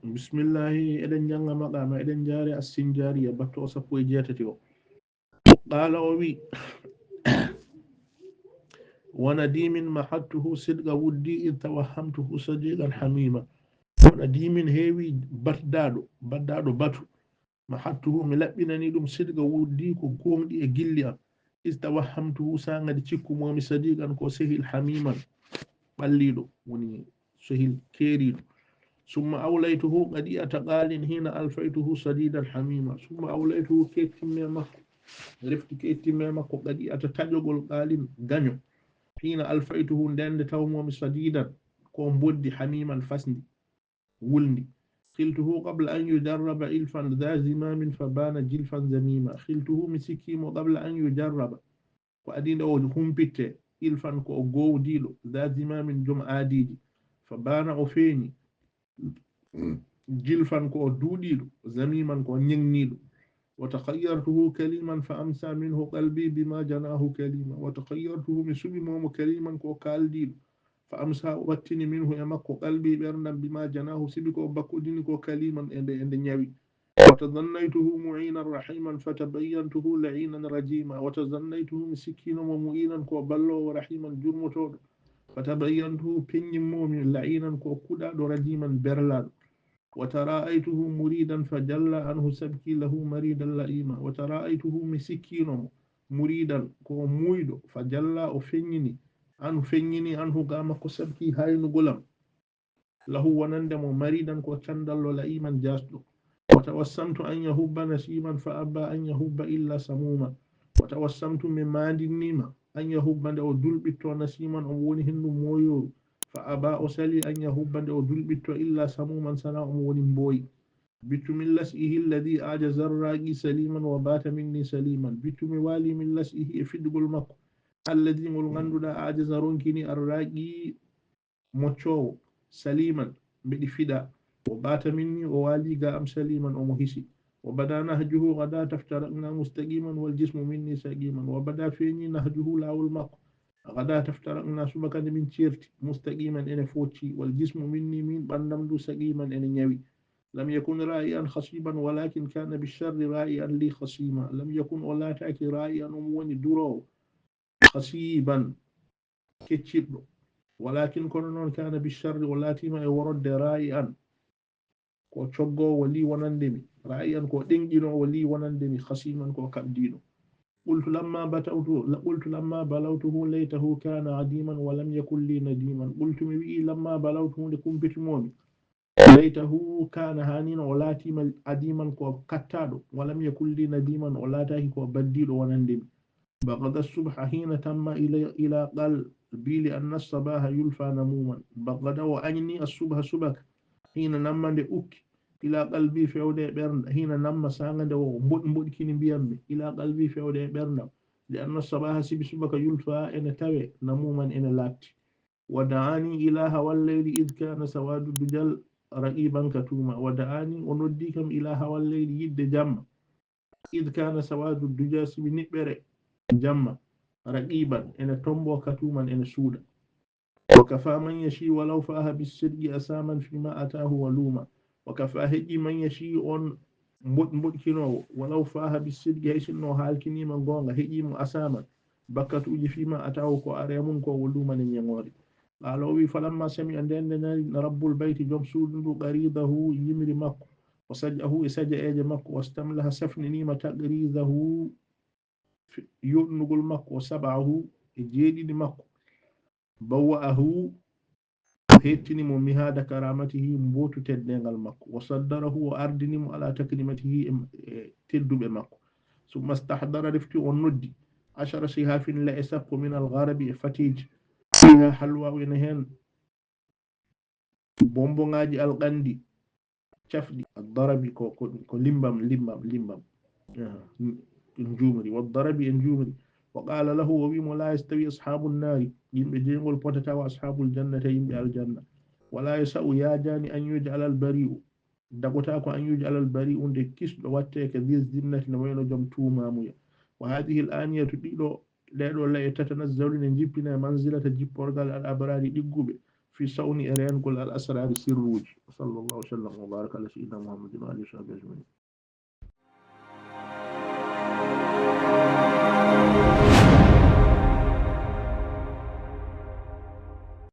bismillahi eɗen janga maqama eɗen jaari assinjariya batto o sappo e jeetati o qala o wi وناديم محته صدق ودي إذ توهمته صديقا حميما وناديم هيوي بدادو باتو محته ملبناني دم صدق ودي كو كومدي إجليا إذ توهمته سانغا دي تشيكو مومي صديقا كو سهل حميما بليدو وني سهل كيريدو ثم أوليته قد أتقال هنا ألفيته صديدا حميما ثم أوليته كيتي ميما رفت كيتي ميما قد أتتجل قال غنيو حين ألفيته ندند توموم صديدا كون بودي حميما فسندي ولندي خلته قبل أن يجرب إلفا ذا زمام فبان جلفا زميما خلته مسكيم قبل أن يجرب وأدين أو همبت إلفا كو جو ديلو ذا زمام جم آديدي فبان أفيني جلفا كو دوديلو زميما كو نينيلو وتخيرته كليما فأمسى منه قلبي بما جناه كليما وتخيرته مسلم كليما كو كالديلو فأمسى واتني منه يمك قلبي برنا بما جناه سبك وبكودني كو كليما عند نيوي وتظنيته معينا رحيما فتبينته لعينا رجيما وتظنيته مسكينا ومؤينا كو بلو ورحيما جرمتو فتبينته بني مؤمن لعينا كو كودا رجيما برلان وتراءيته مريدا فجل عنه سبكي له مريدا لئيما وتراءيته مسكينا مريدا كو مويدو فجل أفنيني عنه قام كو سبكي هاين غلام له ونندم مريدا كو تندل لئيما جاسدو وتوسمت أن يهب نسيما فأبى أن يهب إلا سموما وتوسمت من ماند النيمة أن يهب دو دلبتو نسيما أمونهن مويو فأبى أسلي أن يهب دو دلبتو إلا سموما سنا أمون بوي بت من لسئه الذي أعجز الراقي سليما وبات مني سليما بت موالي من لسئه فدق المكو الذي ملغندو دا أعجز رنكني الراقي موتشو سليما بدي فدا وبات مني ووالي قام سليما ومهسي وبدا نهجه غدا تفترقنا مستقيما والجسم مني سقيما وبدا فيني نهجه لاو المق غدا تفترقنا سبكا من تيرتي مستقيما إن فوتي والجسم مني من بندمدو سقيما إن نيوي لم يكن رائيا خصيبا ولكن كان بالشر رائيا لي خصيما لم يكن ولا تأكي رائيا أموني درو خصيبا كتشبه ولكن كونون كان بالشر واللاتي ما يورد رائعا كو تشوغو ولي ونندمي رائعا كو دينجينو ولي ونندمي خصيما كو كبدينو قلت لما بلوته ليته كان عديما ولم يكن لي نديما قلت مبي لما بلوته لكم بتمومي ليته كان هانين ولاتي عديما كو كتادو ولم يكن لي نديما ولاتي كو بديل ونندمي بغض الصبح حين تم إلى قلبي لأن الصباح يلفى نموما بغض وأني الصبح سبك حين نم لأك إلى قلبي فعودة برن حين نم سانغد ومبود كين بيامي إلى قلبي فعودة برن لأن الصباح سبك يلفى إن توي نموما إن لات ودعاني إله والليل إذ كان سواد الدجل رئيبا كتوما ودعاني ونديكم إله والليل يد جم إذ كان سواد الدجل سبنبري جمّا رقيبا إن تنبو كتوما إن سودا وكفى من يشي ولو فاه بالصدق أساما فيما أتاه ولوما وكفى هجي من يشي أن مد كنو ولو فاه بالصدق هيسنو هالكني من غونغ هجي أساما بكت أجي فيما أتاه كو أريمون كو ولوما نيموري قالوا فلما سمع أن رب البيت جم سود غريضه يمري مكو وسجأه إسجأ إيج مكو واستملها سفن نيمة غريضه يؤنغل مكو وسبعه جيدي مكو بوأه هيتني مهاد كرامته مبوت تدنغل مكو وصدره وأردني على تكلمته تدب مكو ثم استحضر رفتي والندي 10 سهاف لا يسق من الغرب فتيج فيها حلوى وينهن بومبونغاجي القندي شفدي الضربي كو لمبم نجومري والضرب نجومري وقال له وبيم لا يستوي أصحاب النار يمجين والبوتتا وأصحاب الجنة يمجي الجنة ولا يسأو يا جاني أن يجعل البريء دقتاكو أن يجعل البريء دي كيس واتيك ذي الزنة نوين جمتو مامويا وهذه الآنية تديلو لأنه لا يتتنزل نجيبنا منزلة جيب ورقال الأبرار دقوبة في صون إريان كل الأسرار السروج. صلى الله وسلم وبارك على سيدنا محمد وآله وصحبه أجمعين.